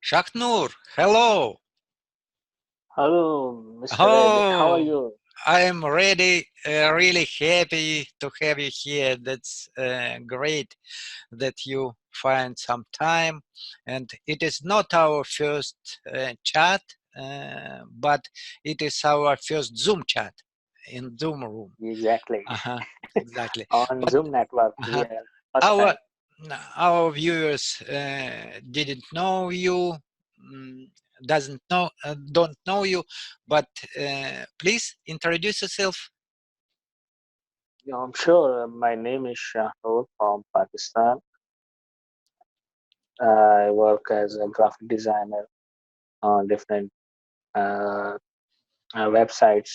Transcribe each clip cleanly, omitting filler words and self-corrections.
Shaknur, hello. Hello, Mr. Rabbit. How are Oh, you? I am really happy to have you here. That's great that you find some time. And it is not our first chat, but it is our first Zoom chat in Zoom room. Exactly. Uh-huh, exactly. On But Zoom network, uh-huh, yeah, first our time. our viewers didn't know you, mm, doesn't know, don't know you, but please introduce yourself. Yeah, I'm sure my name is Shahrul from Pakistan. I work as a graphic designer on different uh, websites.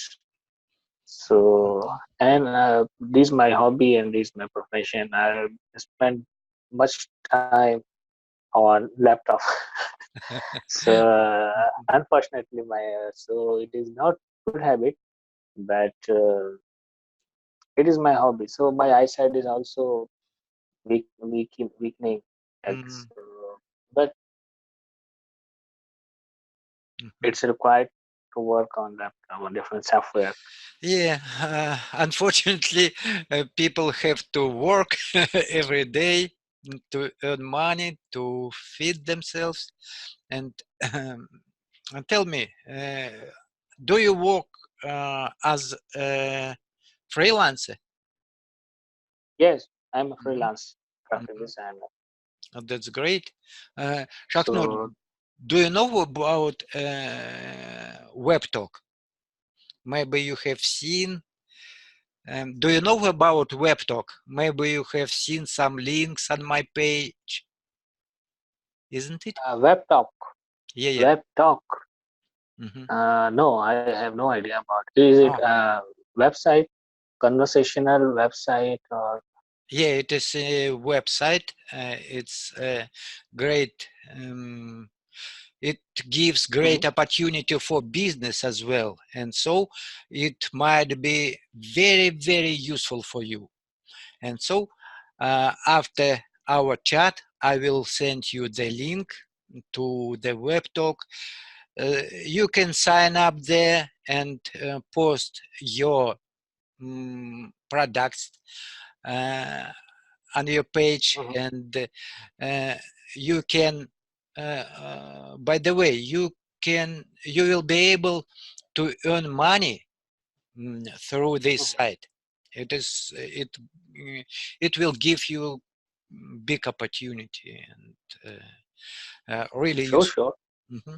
So, and this is my hobby and this is my profession. I spend much time on laptop. So, unfortunately, so it is not good habit, but it is my hobby. So my eyesight is also weakening. Mm, So, but mhm. it's required to work on that on different software. Yeah, unfortunately, people have to work every day to earn money to feed themselves. And tell me, do you work as a freelancer? Yes, I'm a Mhm, freelance graphic mhm. designer. That's great. Shaknur, So do you know about WebTalk? Maybe you have seen. Do you know about WebTalk? Maybe you have seen some links on my page, isn't it? web talk, Yeah, yeah. web talk. Hmm. No, I have no idea about. Is it Oh, a website, conversational website, or yeah, it is a website. It's great. It gives Mhm. great opportunity for business as well, and so it might be very useful for you. And so after our chat, I will send you the link to the web talk. You can sign up there and post your products uh, on your page, Mhm. and uh, you can by the way, you will be able to earn money through this Mhm. site. It will give you big opportunity and really Sure, useful. sure. Hmm.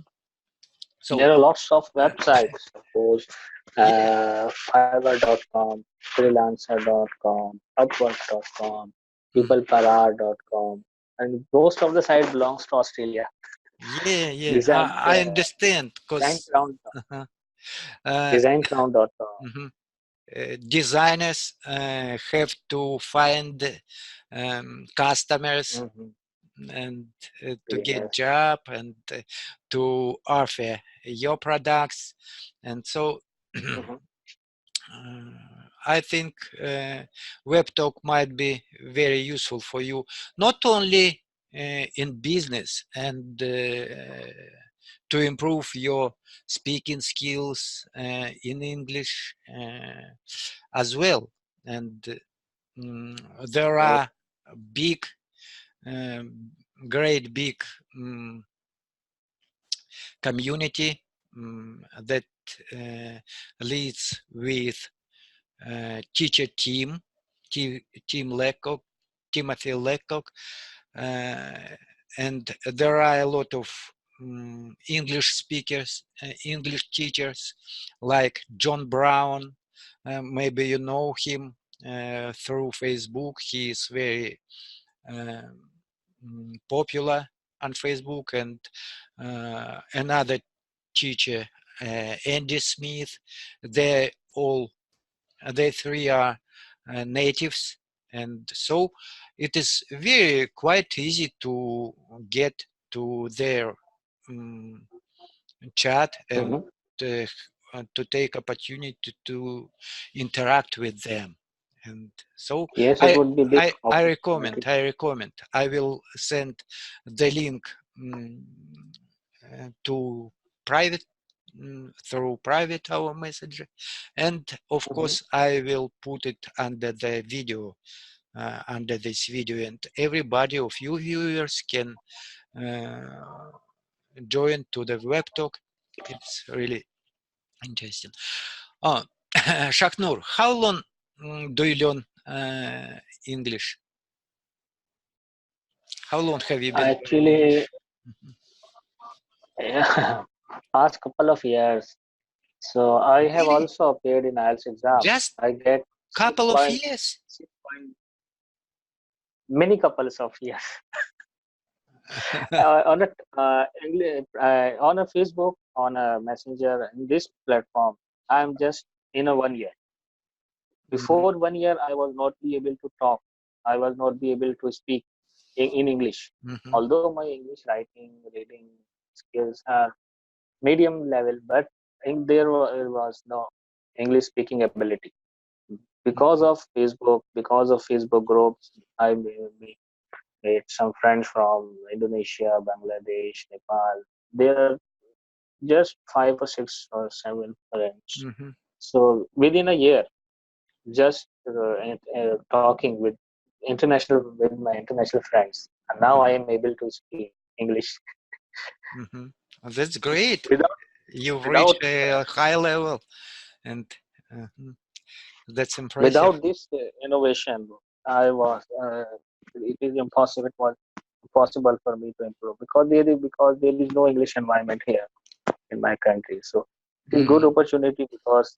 So There are lots of websites, suppose yeah, Fiverr.com, freelancer.com, Upwork.com, mhm. peopleparar.com, and most of the site belongs to Australia. Yeah, Design, I understand because designcrown, uh, uh, designcrown.com. mhm. Designers have to find customers Mm-hmm. and to get Yes. job and to offer your products, and so Mm-hmm. I think web talk might be very useful for you, not only in business and to improve your speaking skills in English as well. And mm, there Yes. are big, um, great big um, community that leads with teacher team Lecoq, Timothy Lecoq, uh, and there are a lot of English speakers, English teachers like John Brown. Maybe you know him through Facebook. He is very popular on Facebook, and another teacher, Andy Smith. They all, they three are natives, and so it is very quite easy to get to their um, chat and Mm-hmm. uh, to take opportunity to interact with them. And so Yes, it I would be big I recommend opportunity. I recommend I will send the link to private through private our messenger, and of course I will put it under the video, under this video, and everybody of you viewers can join to the web talk. It's really interesting. Oh, Shaknur, how long do you learn English? How long have you been learning Actually, English? yeah, past couple of years. So I have Really? also appeared in IELTS exam. Just I get couple of years? 6 point, many couples of years. On a Facebook, on a messenger, in this platform, I'm just in a 1 year. Mhm, Before 1 year, I was not be able to talk. I was not be able to speak in English. mhm, Although my English writing, reading skills are medium level, but there was no English speaking ability. Because mhm, of Facebook groups, I made some friends from Indonesia, Bangladesh, Nepal. There are just 5 or 6 or 7 friends. mhm, So within a year, just talking with my international friends, and now I mhm, am able to speak English mhm. That's great. without You've without reached a high level, and that's impressive. without this innovation. I was it is impossible. It was impossible for me to improve because there is no English environment here in my country. So it is good Mhm, opportunity because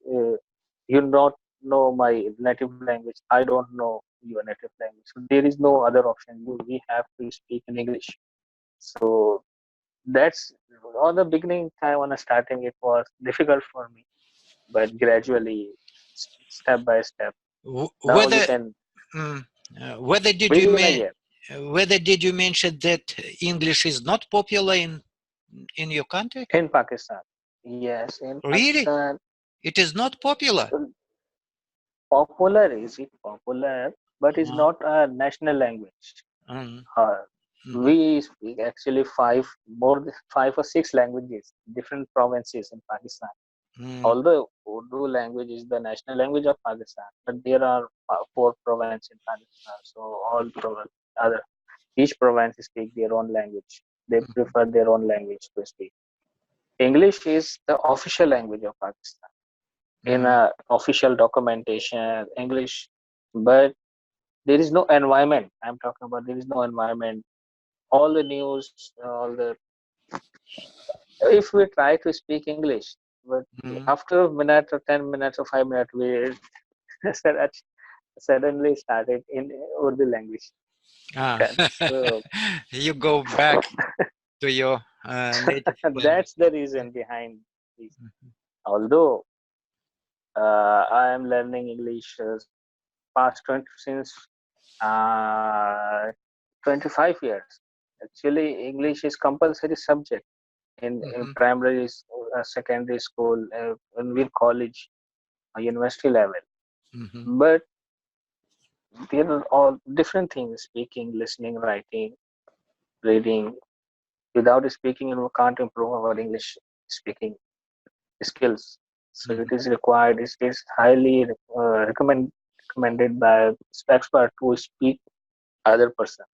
you not know my native language. I don't know your native language. So there is no other option. We have to speak in English. So that's on the beginning time on the starting it was difficult for me, but gradually, step by step. Now you Whether can mm, whether did you within a year whether did you mention that English is not popular in your country? in Pakistan. Yes, in Really? Pakistan, It is not popular. popular is it popular, but it's Uh, not a national language. mm, Uh, mhm, we speak actually more than 5 or 6 languages, different provinces in Pakistan. mm, Although Urdu language is the national language of Pakistan, but there are 4 provinces in Pakistan. So other each province speak their own language. They mhm, prefer their own language to speak. English is the official language of Pakistan. In mm, official documentation, English, but there is no environment. I'm talking about there is no environment. All the news, all the if we try to speak English, but mm. after a minute or 10 minutes or 5 minutes, we suddenly started in Urdu language. Ah, So you go back to your native language. that's the reason behind this. Although I am learning English past 20 since uh, 25 years. Actually, English is compulsory subject in Mhm, primary, secondary school, in college, university level. mhm, But there are all different things: speaking, listening, writing, reading. Without speaking, we can't improve our English speaking skills. So it mhm, is required. It is highly recommended by expert to speak other person.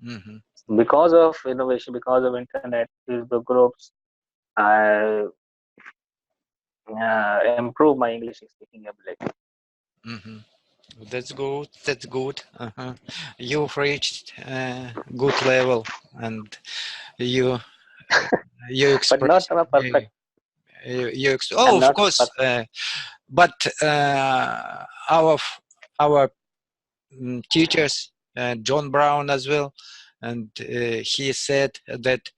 mhm, Because of innovation, because of internet, Facebook groups, I improve my English speaking ability. mhm. That's good. That's good. Uh-huh. You've reached good level, and you you But not express. perfect. Oh, I'm of not course. perfect. But our teachers, John Brown as well, and he said that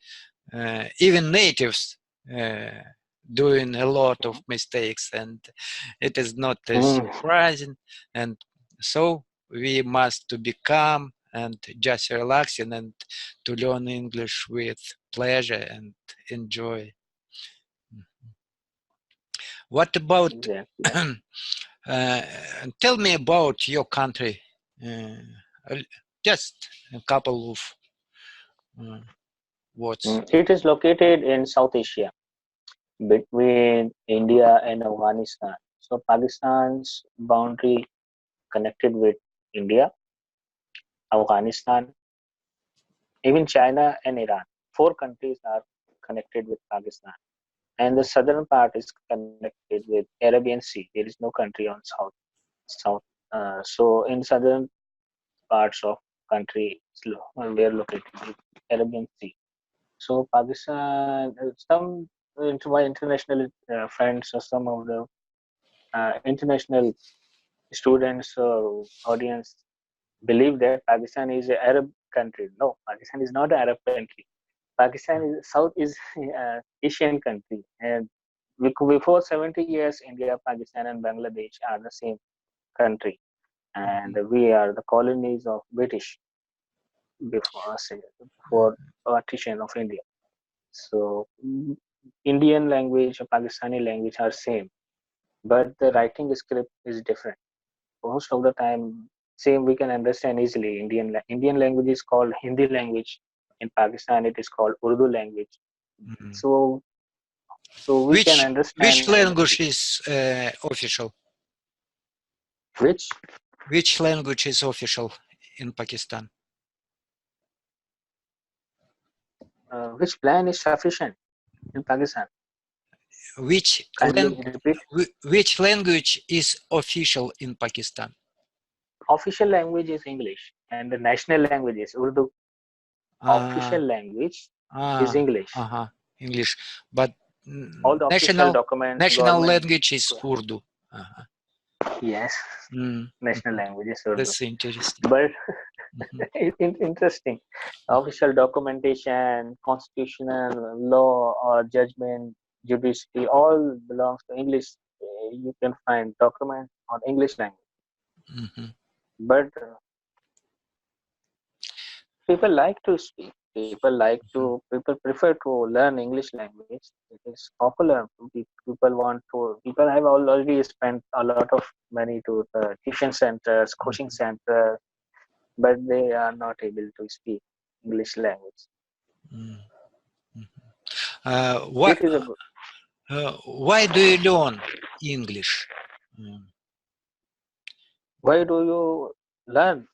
even natives doing a lot of mistakes, and it is not Mm, surprising. And so we must to be calm and just relaxing and to learn English with pleasure and enjoy. What about exactly. uh, tell me about your country, uh, just a couple of What's It is located in South Asia between India and Afghanistan. So Pakistan's boundary connected with India, Afghanistan, even China and Iran. Four countries are connected with Pakistan. And the southern part is connected with Arabian Sea. There is no country on south. So in southern parts of country, we are located with Arabian Sea. So Pakistan, some into my international friends or some of the international students or audience believe that Pakistan is an Arab country. No, Pakistan is not an Arab country. Pakistan is South is Asian country, and before 70 years, India, Pakistan, and Bangladesh are the same country, and we are the colonies of British before partition of India. So Indian language or Pakistani language are same, but the writing script is different. Most of the time, same we can understand easily. Indian language is called Hindi language. In Pakistan, it is called Urdu language. Mhm. So we can which understand language is official? which Which language is official in Pakistan? which plan is sufficient in Pakistan. Which Kindly repeat. which language is official in Pakistan? Official language is English, and the national language is Urdu. Uh, Official language is ah, English. English, but All the official documents, national government. language is Urdu. Uh-huh. Yes, Mm, national mhm. language is Urdu. That's interesting. But Mhm. interesting. Official documentation, constitutional law or judgment, judiciary, all belongs to English. You can find documents on English language. Mhm. But people like to speak. People prefer to learn English language. It is popular. People want to. People have already spent a lot of money to the tuition centers, coaching Mhm. centers, but they are not able to speak English language. Mm. Mhm. It is a good. Why do you learn English? Mm. Why do you learn?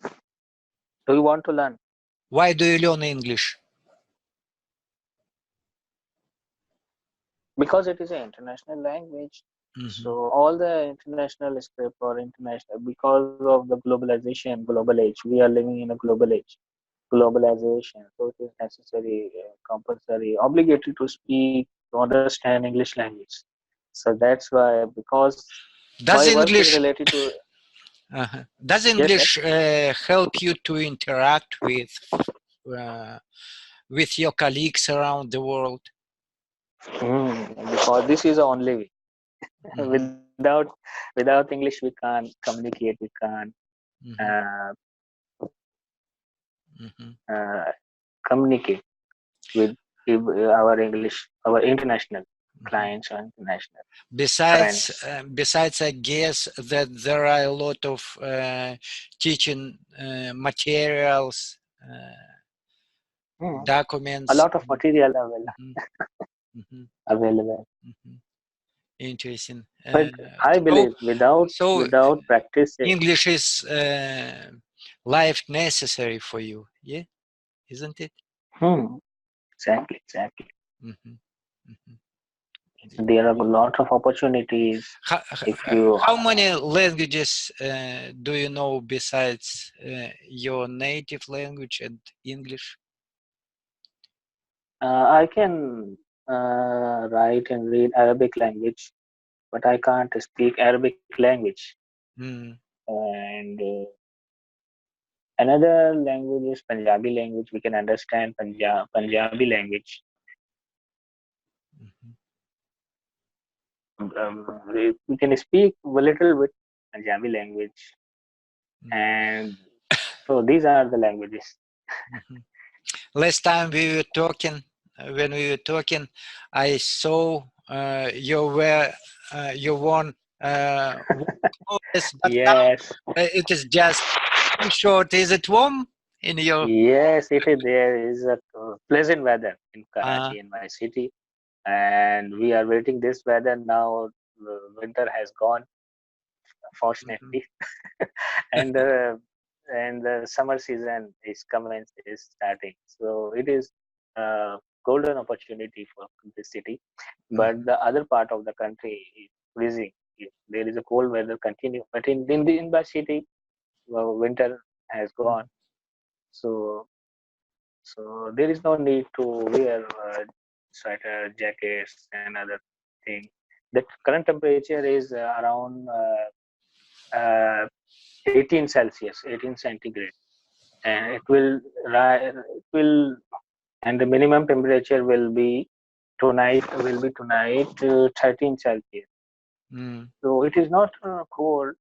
Do you want to learn? Why do you learn English? Because it is an international language. Mhm. So all the international script or international, because of the globalization, global age, we are living in a global age, globalization. So it is necessary, compulsory, obligatory to speak, to understand English language. So that's why, because Does my work is English related to, does yes, yes. English help you to interact uh, with your colleagues around the world? Because this is the only way. Mhm. Without English, we can't communicate. We can't Mhm. uh, Mhm. uh, communicate with our English, our international Mhm. clients or international Besides, friends. I guess that there are a lot of teaching materials, Hmm. A documents. lot of material Mhm. Mhm. available. Mhm. Interesting. But I So, believe without practicing, English is life necessary for you, yeah, isn't it? hmm, exactly. Mhm. Mhm. There are a lot of opportunities How, if you. how many languages do you know besides your native language and English? I can write and read Arabic language, but I can't speak Arabic language. Mm. And another language is Punjabi language. We can understand Punjabi language. Mhm. We can speak a little bit Punjabi language, Mm. and so these are the languages. Mhm. Last time we were talking, when we were talking, I saw you won warm clothes, but now Yes. it is just too short. Is it warm? in your? Yes, it is. There is a pleasant weather in Uh, Karachi, in my city, and we are waiting this weather now. Winter has gone, mhm, fortunately, and the summer season is starting. So it is a golden opportunity for this city. But mhm, the other part of the country is freezing. There is a cold weather continue, but in the city, winter has gone. mhm, So so there is no need to wear sweater, jackets, and other thing. The current temperature is around 18 Celsius, 18 centigrade, and it will, and the minimum temperature will be tonight 13 Celsius. mm, So it is not cold,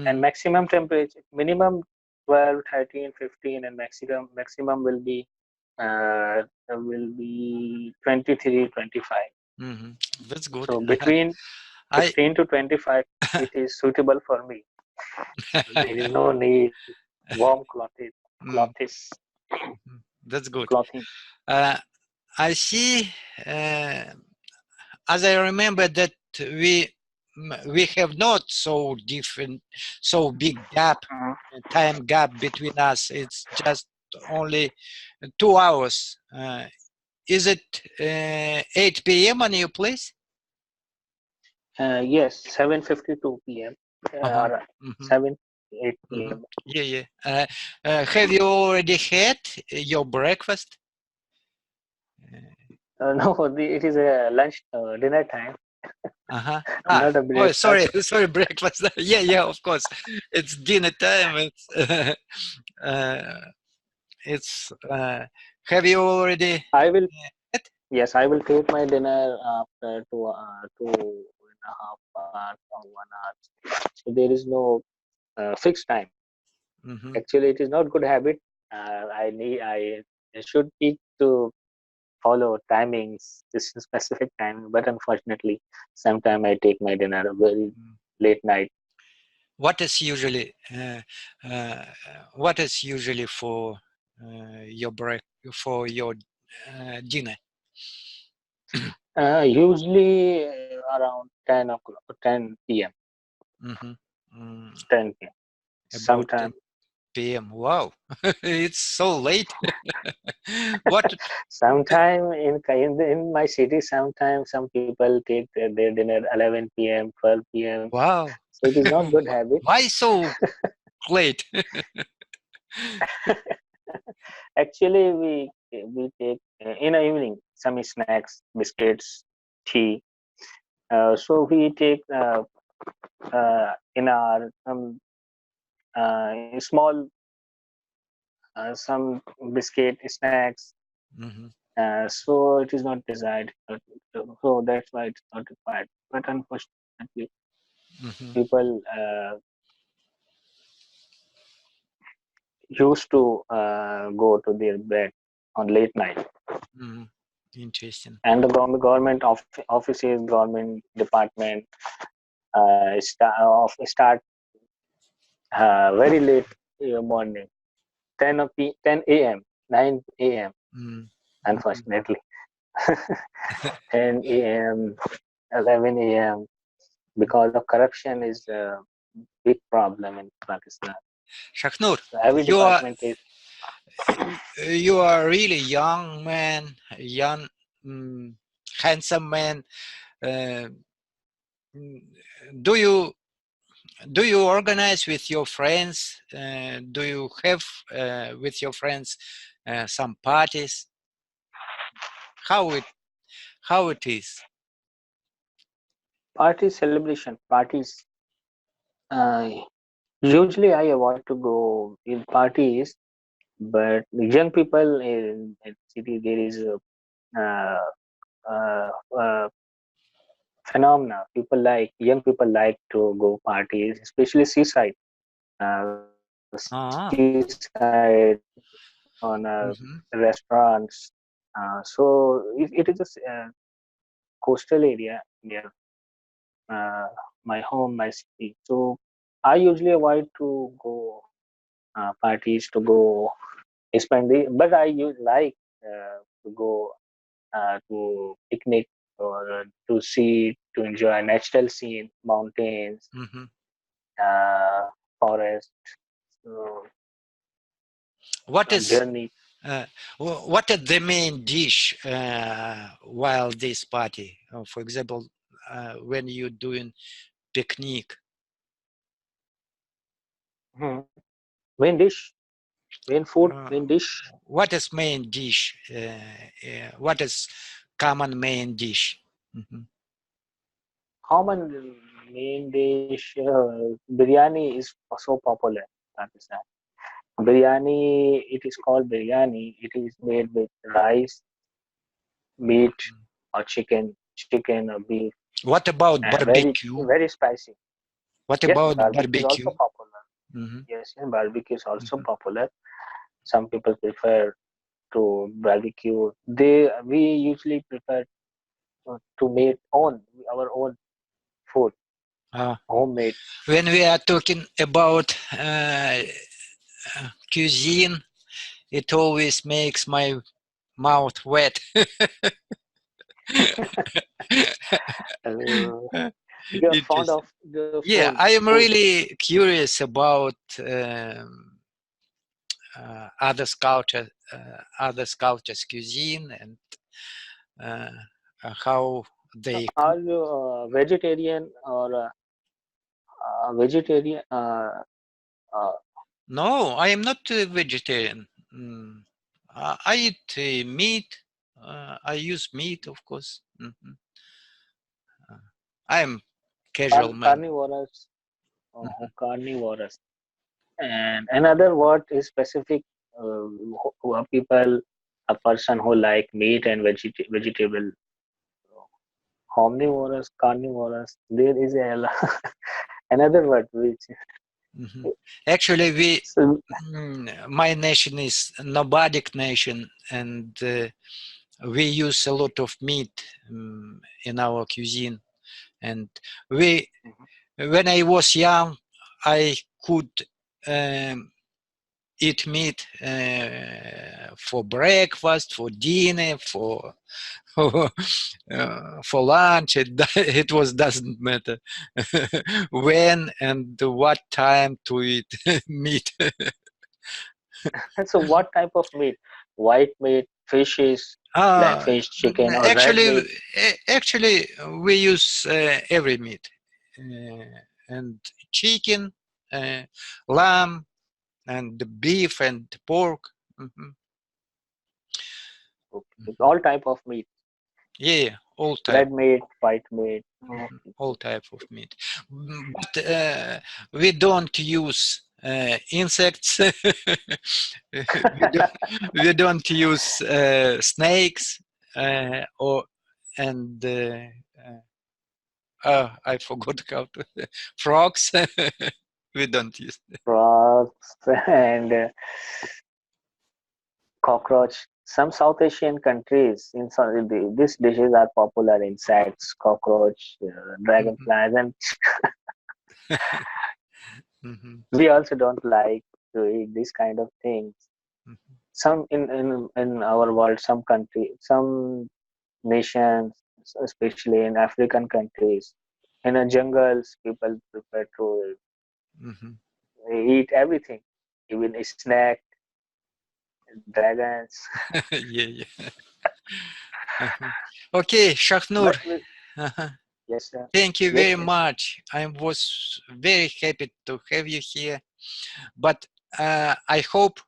and mm, maximum temperature minimum 12, 13, 15, and maximum will be 23, 25. mhm. That's good. So between I 15 to 25, it is suitable for me. So there is no need warm mm, clothes, mhm. That's good. clothing. Uh, I see. Uh, as I remember that we have not so different, so big gap, time gap between us. It's just only 2 hours. Is it 8 p.m. on your place? Yes, 7:52 p.m. Uh-huh. Or Hmm. 7, 8 Hmm. p.m. Yeah, yeah. Have you already had your breakfast? No, it is a dinner time, Uh-huh. not a Oh, sorry, breakfast. sorry, breakfast. Yeah, yeah, of course. It's dinner time. Uh, it's have you already I will, had? yes, I will take my dinner after 2.5 hours or 1 hour. So there is no fixed time. Mm-hmm. Actually, it is not good habit. I should need to follow timings, this specific time. But unfortunately, sometime I take my dinner very late night. What is usually uh, what is usually for your break for your dinner? Usually around 10 p.m. Mm-hmm. Mm, 10 p.m. about Sometime 10 p.m. Wow, it's so late. What? sometime in my city, sometimes some people take their dinner 11 p.m., 12 p.m. Wow. So it is not good habit. Why so late? Actually, we take in the evening some snacks, biscuits, tea. So we take in our small some biscuit snacks. Hmm. So it is not desired. So that's why it's not required. But unfortunately, Hmm. people used to go to their bed on late night, Hmm. Interesting. and the government offices, government department start very late in the morning, 10 a.m., 9 a.m. Mm. Mhm. Unfortunately, 10 a.m., 11 a.m. because of corruption is a big problem in Pakistan. Shaknur, So every you are department is. you are really young man, young, mm, handsome man. Uh, mm, do you organize with your friends? Do you have with your friends some parties? How it is? Party celebration parties. Uh, Usually, I avoid to go in parties, but young people in city there is a uh, uh, uh, phenomena. Young people like to go parties, especially seaside, Ah. seaside on Mm-hmm. restaurants. So it is a coastal area near my home, my city. So I usually avoid to go parties to go. spend the, but I like to go to picnic or to see, to enjoy natural scene, mountains, Mhm. forest, so, What is journey. what is the main dish while this party? For example, when you're doing picnic. Hmm. Main dish, main food, Uh, main dish. what is main dish? What is common main dish? Mhm. Common main dish, biryani is so popular in Pakistan. Biryani, it is called biryani. It is made with rice, meat, or chicken or beef, What about and very barbecue? very spicy. What Yes, about barbecue is also barbecue? popular. Hmm. Yes, and barbecue is also Hmm. popular. Some people prefer to barbecue. We usually prefer to make own our own food, Uh, homemade. when we are talking about cuisine, it always makes my mouth wet. Uh, you're fond Interesting. of the Yeah, food. I am Food. really curious about other cultures' cuisine and uh, how So they are cook. you vegetarian or vegetarian? Uh, No, I am not a vegetarian. I eat meat. I use meat, of course. I am casual man. Carnivorous. Mhm. Carnivorous. And another word is specific, who are people, a person who like meat and vegetable. Omnivorous, carnivorous. There is a another word which. Mhm. Actually, So, my nation is nomadic nation, and we use a lot of meat in our cuisine. And we, when I was young, I could um, eat meat for breakfast, for dinner, for lunch. It was doesn't matter when and what time to eat meat. so what type of meat? White meat, fishes, like Uh, fish, chicken, or red actually, meat. actually, we use every meat, and chicken, uh, lamb, and beef and pork. Mhm, Okay. mhm. All type of meat. Yeah, all type. Red meat, white meat. Mhm, all type of meat. But we don't use insects. We don't use snakes or and I forgot how to frogs. We don't use. Frogs and cockroach. Some South Asian countries, in some, these dishes are popular. Insects, cockroach, Mhm, dragonflies, and mhm, we also don't like to eat these kind of things. mhm, Some in our world, some country, some nations, especially in African countries, in the jungles, people prefer to mhm. eat everything, even a snack, dragons. Yeah, yeah. Uh-huh. Okay, Shahnur. But we, Uh-huh. yes, sir. Thank you Yes, very yes, yes. much. I was very happy to have you here. But I hope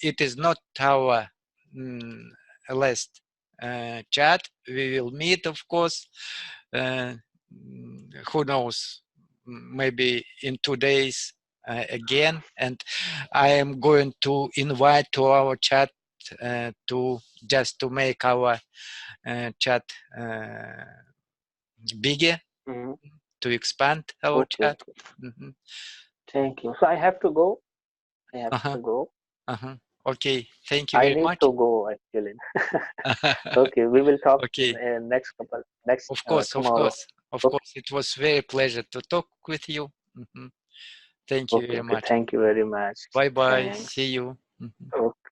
it is not our mm, last chat. We will meet, of course. Uh, who knows? Maybe in 2 days again. And I am going to invite to our chat to just to make our chat bigger, Mhm. to expand our Okay, chat. okay. Mhm. Thank you. So I have to go. I have to Uh-huh, go. uh-huh. Okay, thank you I very need much. to go actually. Okay, we will talk Okay, next couple next of course, of tomorrow. course, of Okay, course. It was very pleasure to talk with you. Mhm. Thank you okay, very okay. much. Thank you very much. Bye bye. Thanks. See you. Mhm. Okay.